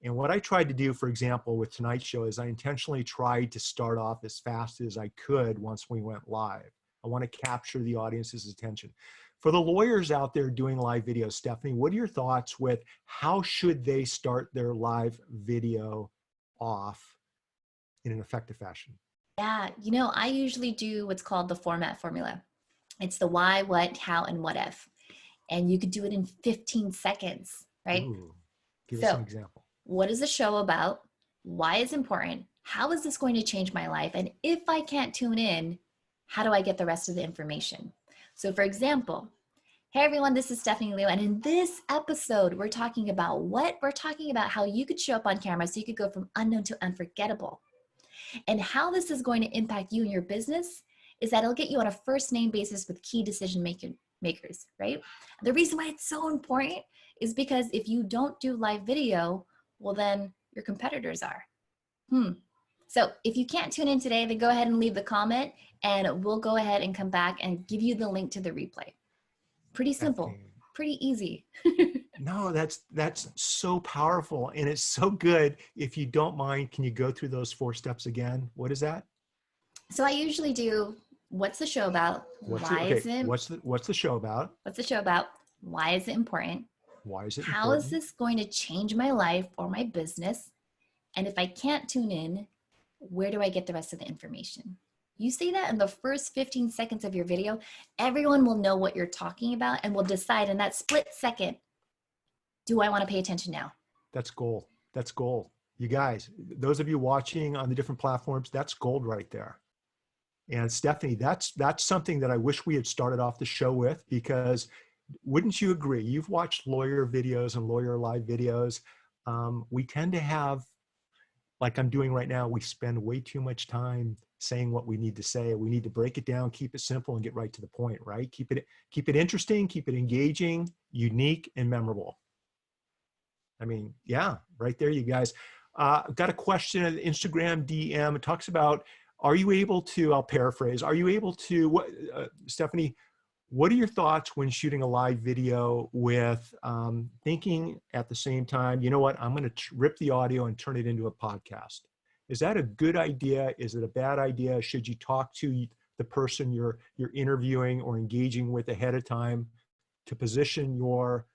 And what I tried to do, for example, with tonight's show is I intentionally tried to start off as fast as I could once we went live. I want to capture the audience's attention. For the lawyers out there doing live videos, Stephanie, what are your thoughts with how should they start their live video off in an effective fashion? Yeah, I usually do what's called the format formula. It's the why, what, how, and what if. And you could do it in 15 seconds, right? Ooh, give us an So, example. what is the show about? Why is it important? How is this going to change my life? And if I can't tune in, how do I get the rest of the information? So, for example, hey everyone, this is Stephanie Liu. And in this episode, we're talking about what? We're talking about how you could show up on camera so you could go from unknown to unforgettable. And how this is going to impact you and your business is that it'll get you on a first name basis with key decision makers, right? The reason why it's so important is because if you don't do live video, well, then your competitors are. So if you can't tune in today, then go ahead and leave the comment and we'll go ahead and come back and give you the link to the replay. Pretty simple, pretty easy. No, that's so powerful. And it's so good. If you don't mind, can you go through those 4 steps again? What is that? So I usually do, what's the show about? What's the show about? What's the show about? Why is it important? Why is it How important? is this going to change my life or my business? And if I can't tune in, where do I get the rest of the information? You say that in the first 15 seconds of your video, everyone will know what you're talking about and will decide in that split second, do I want to pay attention now? That's gold. That's gold. You guys, those of you watching on the different platforms, that's gold right there. And Stephanie, that's something that I wish we had started off the show with, because wouldn't you agree? You've watched lawyer videos and lawyer live videos. We tend to have, like I'm doing right now, we spend way too much time saying what we need to say. We need to break it down, keep it simple, and get right to the point, right? Keep it interesting, keep it engaging, unique, and memorable. I mean, yeah, right there, you guys. I've got a question at Instagram DM. It talks about, are you able to, I'll paraphrase, are you able to, Stephanie, what are your thoughts when shooting a live video with thinking at the same time, you know what, I'm going to rip the audio and turn it into a podcast? Is that a good idea? Is it a bad idea? Should you talk to the person you're interviewing or engaging with ahead of time to position your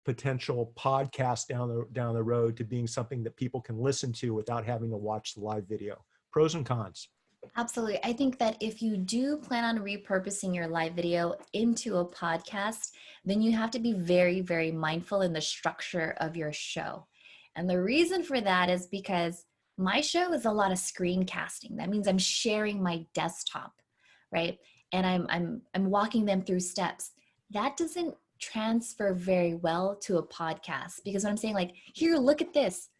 potential podcast down the road to being something that people can listen to without having to watch the live video? Pros and cons. Absolutely. I think that if you do plan on repurposing your live video into a podcast, then you have to be very, very mindful in the structure of your show. And the reason for that is because my show is a lot of screencasting. That means I'm sharing my desktop, right? And I'm walking them through steps. That doesn't transfer very well to a podcast, because when I'm saying like, here, look at this,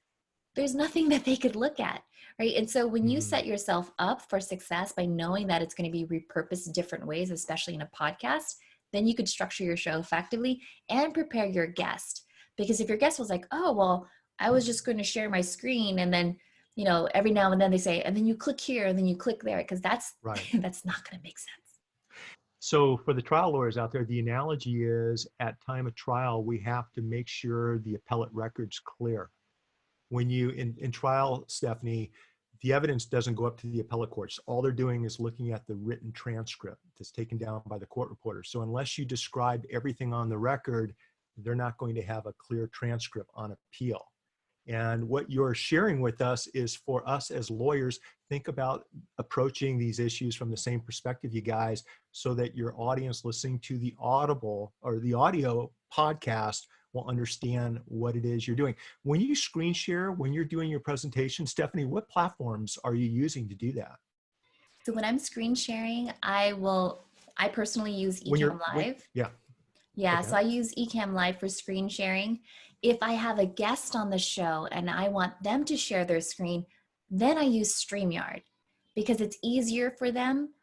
there's nothing that they could look at, right? And so when you set yourself up for success by knowing that it's going to be repurposed different ways, especially in a podcast, then you could structure your show effectively and prepare your guest. Because if your guest was like, oh, well, I was just going to share my screen, and then, every now and then they say, and then you click here and then you click there, because that's right. That's not going to make sense. So for the trial lawyers out there, the analogy is at time of trial, we have to make sure the appellate record's clear. When you, in trial, Stephanie, the evidence doesn't go up to the appellate courts. All they're doing is looking at the written transcript that's taken down by the court reporter. So unless you describe everything on the record, they're not going to have a clear transcript on appeal. And what you're sharing with us is, for us as lawyers, think about approaching these issues from the same perspective, you guys, so that your audience listening to the audible or the audio podcast will understand what it is you're doing. When you screen share, when you're doing your presentation, Stephanie, what platforms are you using to do that? So when I'm screen sharing, I personally use Ecamm Live. Yeah, okay. So I use Ecamm Live for screen sharing. If I have a guest on the show and I want them to share their screen, then I use StreamYard, because it's easier for them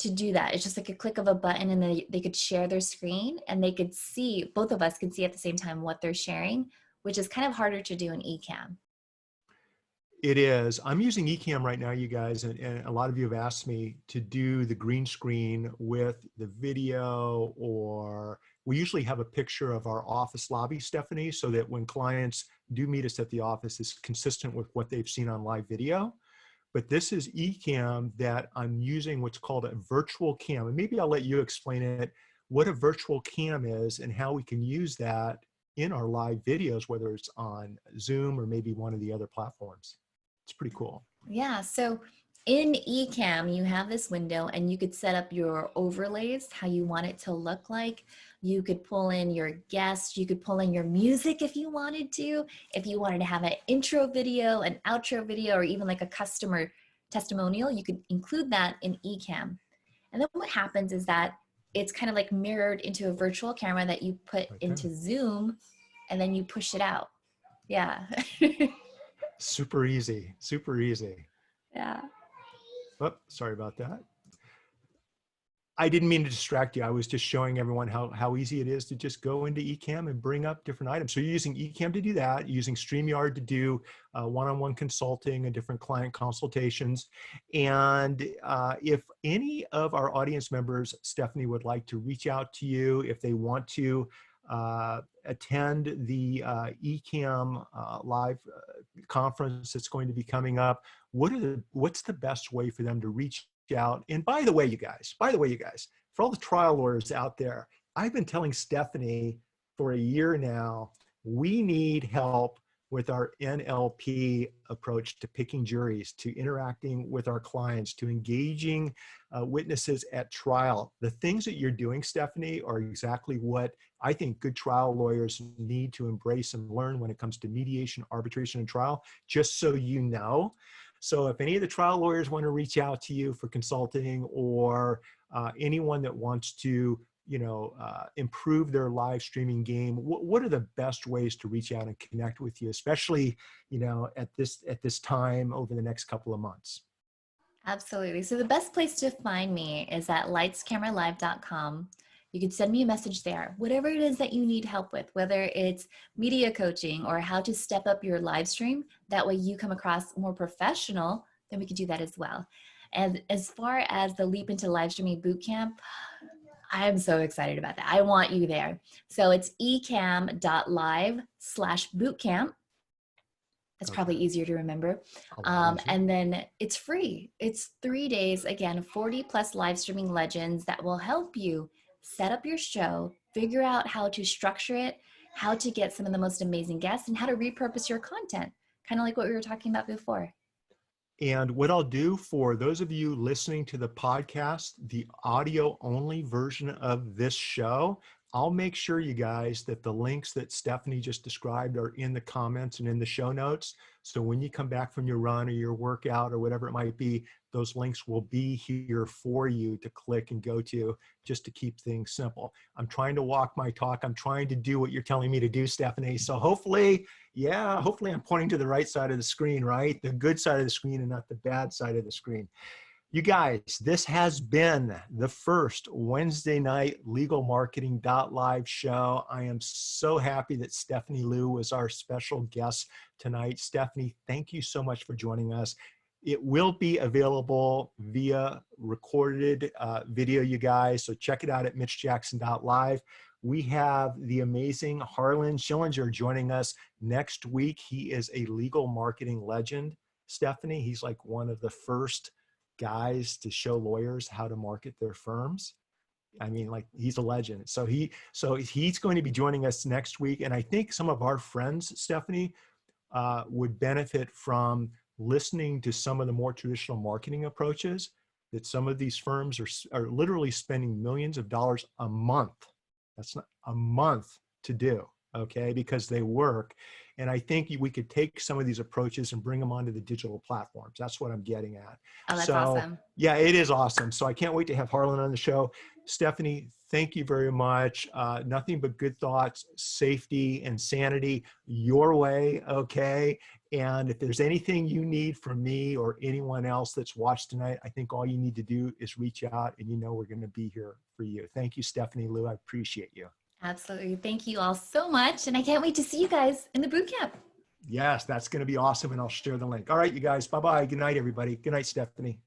to do that. It's just like a click of a button, and then they could share their screen and they could see, both of us could see at the same time what they're sharing, which is kind of harder to do in Ecamm. It is. I'm using Ecamm right now, you guys, and a lot of you have asked me to do the green screen with the video or We usually have a picture of our office lobby, Stephanie, so that when clients do meet us at the office, it's consistent with what they've seen on live video. But this is eCam that I'm using what's called a virtual cam. And maybe I'll let you explain it, what a virtual cam is and how we can use that in our live videos, whether it's on Zoom or maybe one of the other platforms. It's pretty cool. Yeah, so in eCam, you have this window and you could set up your overlays, how you want it to look like. You could pull in your guests, you could pull in your music if you wanted to. If you wanted to have an intro video, an outro video, or even like a customer testimonial, you could include that in eCam. And then what happens is that it's kind of like mirrored into a virtual camera that you put into Zoom, and then you push it out. Yeah. Super easy, super easy. Yeah. Oh, sorry about that. I didn't mean to distract you. I was just showing everyone how easy it is to just go into eCam and bring up different items. So you're using eCam to do that, you're using StreamYard to do one-on-one consulting and different client consultations. And if any of our audience members, Stephanie, would like to reach out to you, if they want to attend the eCam live conference that's going to be coming up, what's the best way for them to reach out? And by the way, you guys, for all the trial lawyers out there, I've been telling Stephanie for a year now, we need help with our NLP approach to picking juries, to interacting with our clients, to engaging witnesses at trial. The things that you're doing, Stephanie, are exactly what I think good trial lawyers need to embrace and learn when it comes to mediation, arbitration, and trial, just so you know. So if any of the trial lawyers want to reach out to you for consulting, or anyone that wants to, improve their live streaming game, what are the best ways to reach out and connect with you, especially, at this time over the next couple of months? Absolutely. So the best place to find me is at lightscameralive.com. You can send me a message there, whatever it is that you need help with, whether it's media coaching or how to step up your live stream. That way you come across more professional, then we can do that as well. And as far as the Leap into Live Streaming Bootcamp, I am so excited about that. I want you there. So it's ecam.live/bootcamp. It's probably easier to remember. And then it's free. It's 3 days, again, 40 plus live streaming legends that will help you set up your show, figure out how to structure it, how to get some of the most amazing guests, and how to repurpose your content, kind of like what we were talking about before. And what I'll do for those of you listening to the podcast, the audio only version of this show, I'll make sure, you guys, that the links that Stephanie just described are in the comments and in the show notes. So when you come back from your run or your workout or whatever it might be, those links will be here for you to click and go to, just to keep things simple. I'm trying to walk my talk. I'm trying to do what you're telling me to do, Stephanie. So hopefully I'm pointing to the right side of the screen, right? The good side of the screen and not the bad side of the screen. You guys, this has been the first Wednesday night Legal Marketing Live show. I am so happy that Stephanie Liu was our special guest tonight. Stephanie, thank you so much for joining us. It will be available via recorded video, you guys, so check it out at mitchjackson.live. We have the amazing Harlan Schillinger joining us next week. He is a legal marketing legend, Stephanie. He's like one of the first guys to show lawyers how to market their firms. I mean, like, he's a legend. So he's going to be joining us next week. And I think some of our friends, Stephanie, would benefit from listening to some of the more traditional marketing approaches that some of these firms are literally spending millions of dollars a month. That's not a month to do, okay? Because they work. And I think we could take some of these approaches and bring them onto the digital platforms. That's what I'm getting at. Oh, that's awesome. Yeah, it is awesome. So I can't wait to have Harlan on the show. Stephanie, thank you very much. Nothing but good thoughts, safety, and sanity your way, okay? And if there's anything you need from me or anyone else that's watched tonight, I think all you need to do is reach out, and we're going to be here for you. Thank you, Stephanie Liu. I appreciate you. Absolutely. Thank you all so much. And I can't wait to see you guys in the boot camp. Yes, that's going to be awesome. And I'll share the link. All right, you guys. Bye-bye. Good night, everybody. Good night, Stephanie.